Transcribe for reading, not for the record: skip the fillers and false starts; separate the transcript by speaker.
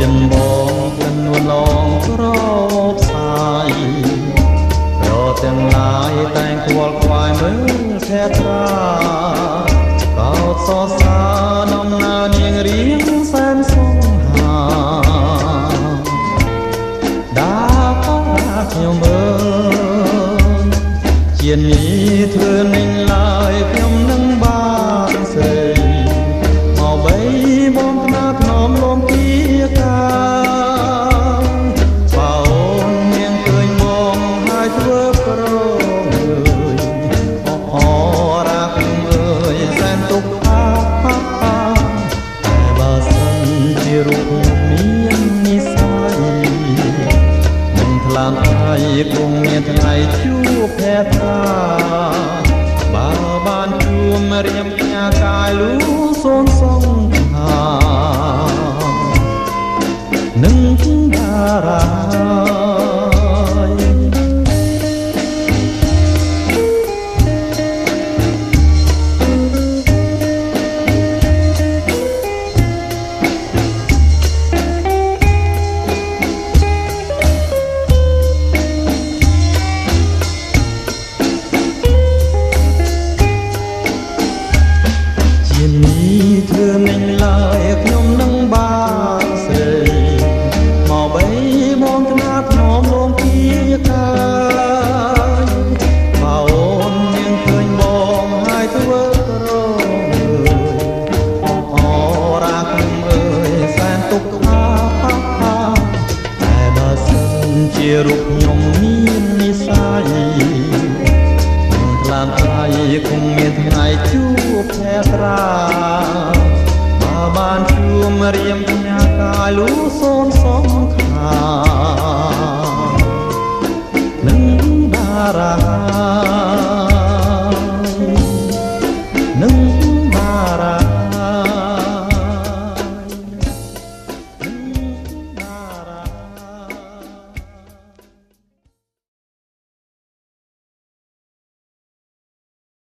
Speaker 1: ចិនបងក្លិននួនឡងក្រអូបសាយរទាំងឡាយតែងខ្វល់ខ្វាយមើលភែត្រាកោតសរសើរដំណើរនាងរៀងសែនសង្ហាដាក៏ខ្ញុំមើលជានេះធ្វើនឹងឡើយខ្ញុំនឹងបានស្រីមកបីបងថ្នាថ្នមលំពីកាបើអូនមានឃើញបងហើយធ្វើប្រងើយអរាខ្ញុំអើយសែនទុកតែបើសិនជារូបមាននិស័យមិនថ្លើមថ្ងៃគង់មានថ្ងៃជួបភែត្រាបើបានជួបរៀមផ្ញើកាយលូសូនសងខានឹងតារាធ្វើមិនឡើយខ្ញុំនឹងបានស្រីមកបីបងថ្នាថ្នមលំពីកាយបើអូនមានឃើញបងហើយធ្វើក្រអរាខ្ញុំអើយសែនទុកតែបើសិនជារូបខ្ញុំមាននិស័យថ្លាមថ្ងៃគង់មានថ្ងៃជួបភែត្រាបើបានជួបរៀមផ្ញើកាយលូសូនសងខានឹងតារានឹង